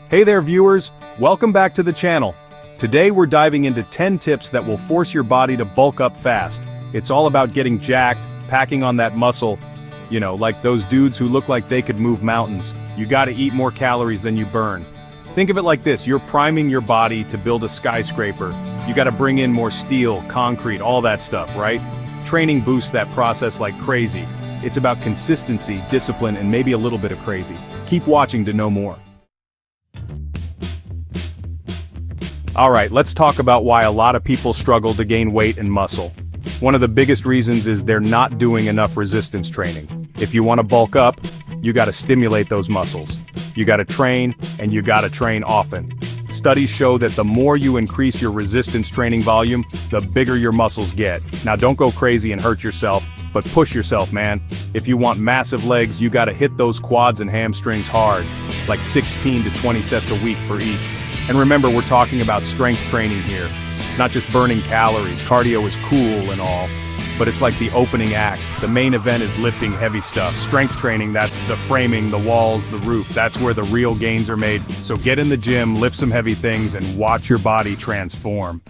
Hey there viewers, welcome back to the channel. Today we're diving into 10 tips that will force your body to bulk up fast. It's all about getting jacked, packing on that muscle, like those dudes who look like they could move mountains. You gotta eat more calories than you burn. Think of it like this, you're priming your body to build a skyscraper. You gotta bring in more steel, concrete, all that stuff, right? Training boosts that process like crazy. It's about consistency, discipline, and maybe a little bit of crazy. Keep watching to know more. Alright, let's talk about why a lot of people struggle to gain weight and muscle. One of the biggest reasons is they're not doing enough resistance training. If you want to bulk up, you gotta stimulate those muscles. You gotta train, and you gotta train often. Studies show that the more you increase your resistance training volume, the bigger your muscles get. Now don't go crazy and hurt yourself, but push yourself, man. If you want massive legs, you gotta hit those quads and hamstrings hard, like 16 to 20 sets a week for each. And remember, we're talking about strength training here, not just burning calories. Cardio is cool and all, but it's like the opening act. The main event is lifting heavy stuff. Strength training, that's the framing, the walls, the roof. That's where the real gains are made. So get in the gym, lift some heavy things, and watch your body transform.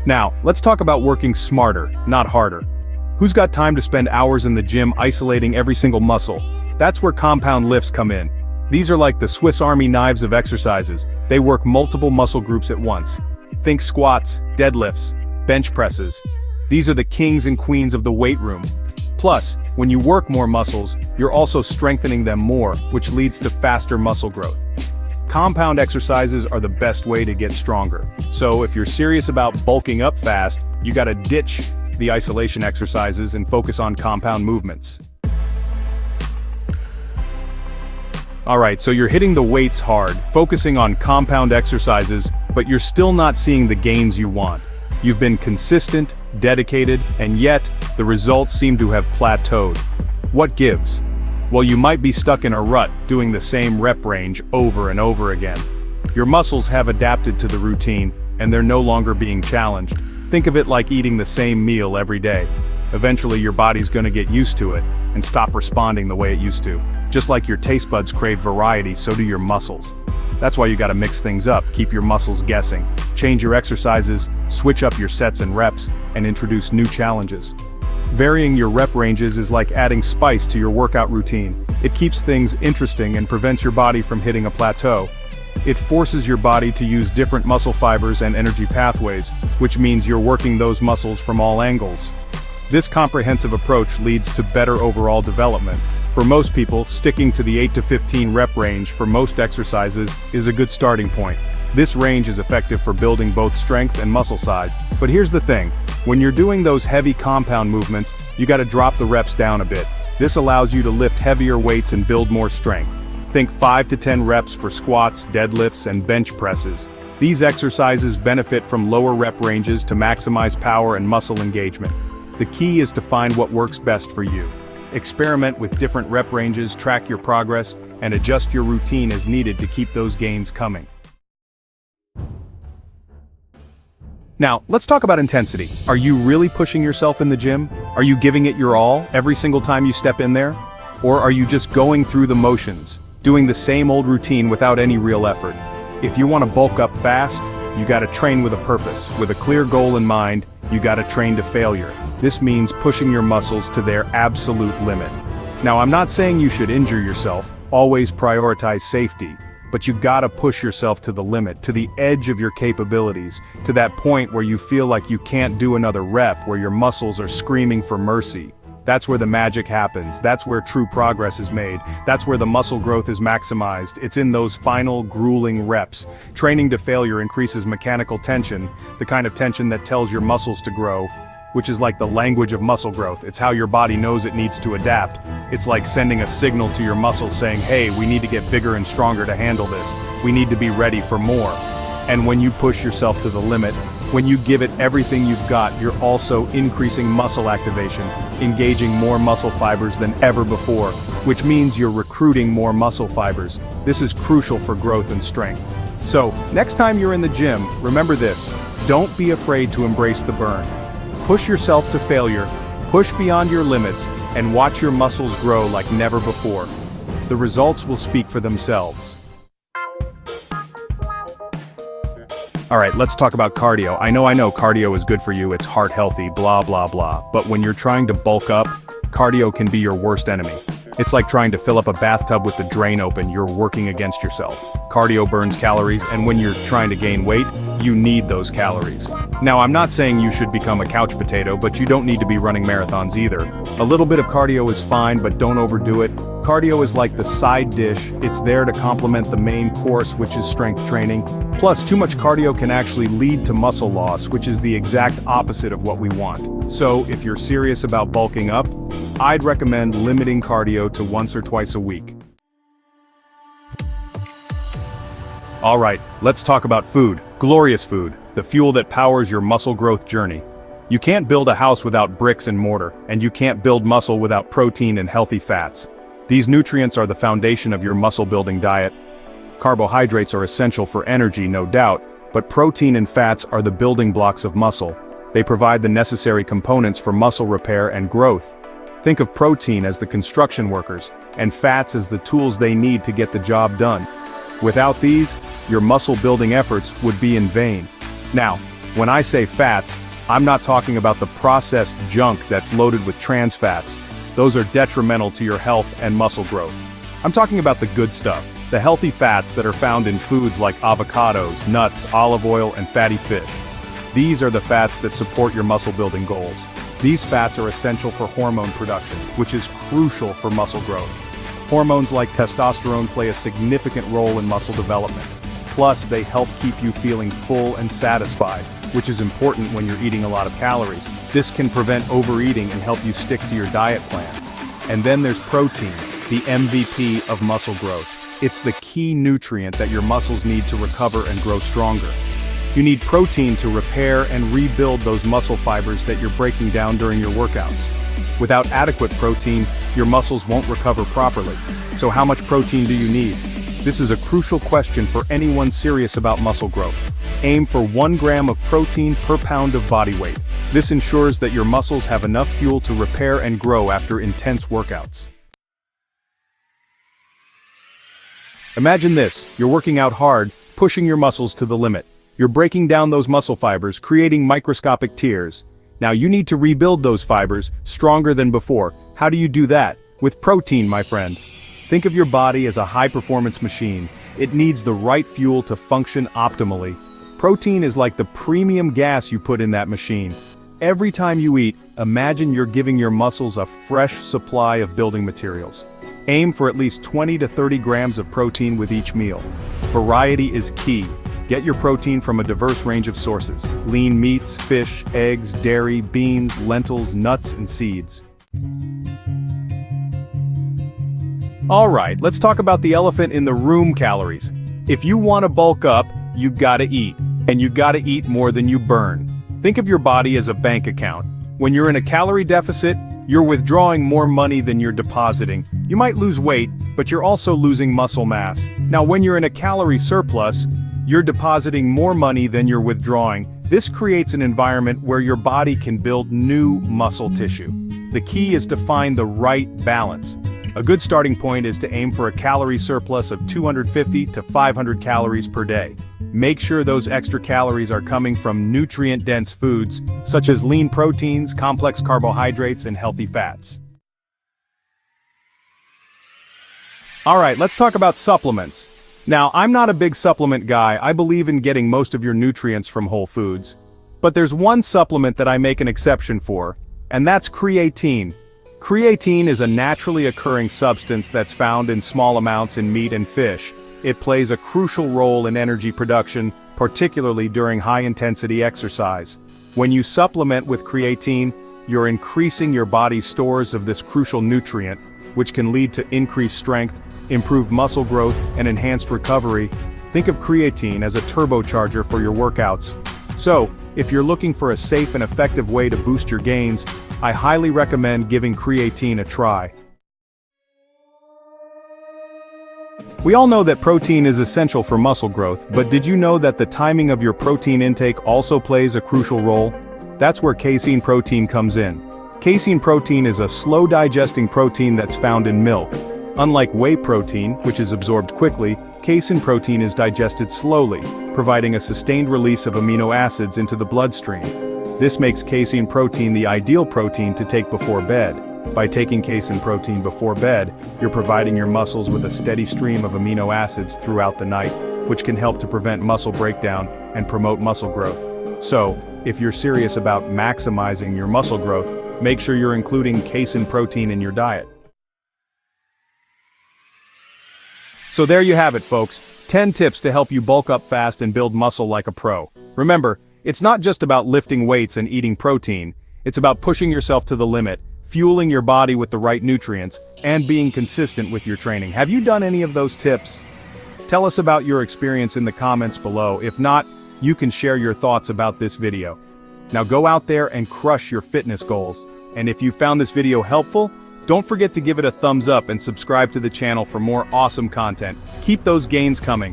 Now, let's talk about working smarter, not harder. Who's got time to spend hours in the gym isolating every single muscle? That's where compound lifts come in. These are like the Swiss Army knives of exercises. They work multiple muscle groups at once. Think squats, deadlifts, bench presses. These are the kings and queens of the weight room. Plus, when you work more muscles, you're also strengthening them more, which leads to faster muscle growth. Compound exercises are the best way to get stronger. So if you're serious about bulking up fast, you gotta ditch the isolation exercises and focus on compound movements. Alright, so you're hitting the weights hard, focusing on compound exercises, but you're still not seeing the gains you want. You've been consistent, dedicated, and yet, the results seem to have plateaued. What gives? Well, you might be stuck in a rut, doing the same rep range over and over again. Your muscles have adapted to the routine, and they're no longer being challenged. Think of it like eating the same meal every day. Eventually your body's gonna get used to it, and stop responding the way it used to. Just like your taste buds crave variety, so do your muscles. That's why you gotta mix things up, keep your muscles guessing. Change your exercises, switch up your sets and reps, and introduce new challenges. Varying your rep ranges is like adding spice to your workout routine. It keeps things interesting and prevents your body from hitting a plateau. It forces your body to use different muscle fibers and energy pathways, which means you're working those muscles from all angles. This comprehensive approach leads to better overall development. For most people, sticking to the 8 to 15 rep range for most exercises is a good starting point. This range is effective for building both strength and muscle size. But here's the thing, when you're doing those heavy compound movements, you gotta drop the reps down a bit. This allows you to lift heavier weights and build more strength. Think 5 to 10 reps for squats, deadlifts, and bench presses. These exercises benefit from lower rep ranges to maximize power and muscle engagement. The key is to find what works best for you. Experiment with different rep ranges, track your progress, and adjust your routine as needed to keep those gains coming. Now, let's talk about intensity. Are you really pushing yourself in the gym? Are you giving it your all every single time you step in there? Or are you just going through the motions, doing the same old routine without any real effort? If you want to bulk up fast, you gotta train with a purpose. With a clear goal in mind, you gotta train to failure. This means pushing your muscles to their absolute limit. Now, I'm not saying you should injure yourself, always prioritize safety, but you gotta push yourself to the limit, to the edge of your capabilities, to that point where you feel like you can't do another rep, where your muscles are screaming for mercy. That's where the magic happens. That's where true progress is made. That's where the muscle growth is maximized. It's in those final grueling reps. Training to failure increases mechanical tension, the kind of tension that tells your muscles to grow, which is like the language of muscle growth. It's how your body knows it needs to adapt. It's like sending a signal to your muscles saying, hey, we need to get bigger and stronger to handle this. We need to be ready for more. And when you push yourself to the limit, when you give it everything you've got, you're also increasing muscle activation, engaging more muscle fibers than ever before, which means you're recruiting more muscle fibers. This is crucial for growth and strength. So, next time you're in the gym, remember this, don't be afraid to embrace the burn. Push yourself to failure, push beyond your limits, and watch your muscles grow like never before. the results will speak for themselves. Alright, let's talk about cardio. I know cardio is good for you, it's heart healthy, blah blah blah. But when you're trying to bulk up, cardio can be your worst enemy. It's like trying to fill up a bathtub with the drain open, you're working against yourself. Cardio burns calories, and when you're trying to gain weight, you need those calories. Now, I'm not saying you should become a couch potato, but you don't need to be running marathons either. A little bit of cardio is fine, but don't overdo it. Cardio is like the side dish, it's there to complement the main course, which is strength training. Plus, too much cardio can actually lead to muscle loss, which is the exact opposite of what we want. So, if you're serious about bulking up, I'd recommend limiting cardio to once or twice a week. Alright, let's talk about food. Glorious food, the fuel that powers your muscle growth journey. You can't build a house without bricks and mortar, and you can't build muscle without protein and healthy fats. These nutrients are the foundation of your muscle-building diet. Carbohydrates are essential for energy, no doubt, but protein and fats are the building blocks of muscle. They provide the necessary components for muscle repair and growth. Think of protein as the construction workers, and fats as the tools they need to get the job done. Without these, your muscle-building efforts would be in vain. Now, when I say fats, I'm not talking about the processed junk that's loaded with trans fats. Those are detrimental to your health and muscle growth. I'm talking about the good stuff, the healthy fats that are found in foods like avocados, nuts, olive oil, and fatty fish. These are the fats that support your muscle-building goals. These fats are essential for hormone production, which is crucial for muscle growth. Hormones like testosterone play a significant role in muscle development. Plus, they help keep you feeling full and satisfied, which is important when you're eating a lot of calories. This can prevent overeating and help you stick to your diet plan. And then there's protein, the MVP of muscle growth. It's the key nutrient that your muscles need to recover and grow stronger. You need protein to repair and rebuild those muscle fibers that you're breaking down during your workouts. Without adequate protein, your muscles won't recover properly. So how much protein do you need? This is a crucial question for anyone serious about muscle growth. Aim for 1 gram of protein per pound of body weight. This ensures that your muscles have enough fuel to repair and grow after intense workouts. Imagine this, you're working out hard, pushing your muscles to the limit. You're breaking down those muscle fibers, creating microscopic tears. Now you need to rebuild those fibers, stronger than before. How do you do that? With protein, my friend. Think of your body as a high-performance machine. It needs the right fuel to function optimally. Protein is like the premium gas you put in that machine. Every time you eat, imagine you're giving your muscles a fresh supply of building materials. Aim for at least 20 to 30 grams of protein with each meal. Variety is key. Get your protein from a diverse range of sources: lean meats, fish, eggs, dairy, beans, lentils, nuts, and seeds. Alright, let's talk about the elephant in the room: calories. If you want to bulk up, you gotta eat. And you gotta eat more than you burn. Think of your body as a bank account. When you're in a calorie deficit, you're withdrawing more money than you're depositing. You might lose weight, but you're also losing muscle mass. Now when you're in a calorie surplus, you're depositing more money than you're withdrawing. This creates an environment where your body can build new muscle tissue. The key is to find the right balance. A good starting point is to aim for a calorie surplus of 250 to 500 calories per day. Make sure those extra calories are coming from nutrient-dense foods, such as lean proteins, complex carbohydrates, and healthy fats. Alright, let's talk about supplements. Now, I'm not a big supplement guy. I believe in getting most of your nutrients from whole foods. But there's one supplement that I make an exception for, and that's creatine. Creatine is a naturally occurring substance that's found in small amounts in meat and fish. It plays a crucial role in energy production, particularly during high-intensity exercise. When you supplement with creatine, you're increasing your body's stores of this crucial nutrient, which can lead to increased strength, improved muscle growth, and enhanced recovery. Think of creatine as a turbocharger for your workouts. So, if you're looking for a safe and effective way to boost your gains, I highly recommend giving creatine a try. We all know that protein is essential for muscle growth, but did you know that the timing of your protein intake also plays a crucial role? That's where casein protein comes in. Casein protein is a slow-digesting protein that's found in milk. Unlike whey protein, which is absorbed quickly, casein protein is digested slowly, providing a sustained release of amino acids into the bloodstream. This makes casein protein the ideal protein to take before bed. By taking casein protein before bed, you're providing your muscles with a steady stream of amino acids throughout the night, which can help to prevent muscle breakdown and promote muscle growth. So, if you're serious about maximizing your muscle growth, make sure you're including casein protein in your diet. So there you have it, folks. 10 tips to help you bulk up fast and build muscle like a pro. Remember, it's not just about lifting weights and eating protein. It's about pushing yourself to the limit, fueling your body with the right nutrients, and being consistent with your training. Have you done any of those tips? Tell us about your experience in the comments below. If not, you can share your thoughts about this video. Now go out there and crush your fitness goals. And if you found this video helpful, don't forget to give it a thumbs up and subscribe to the channel for more awesome content. Keep those gains coming.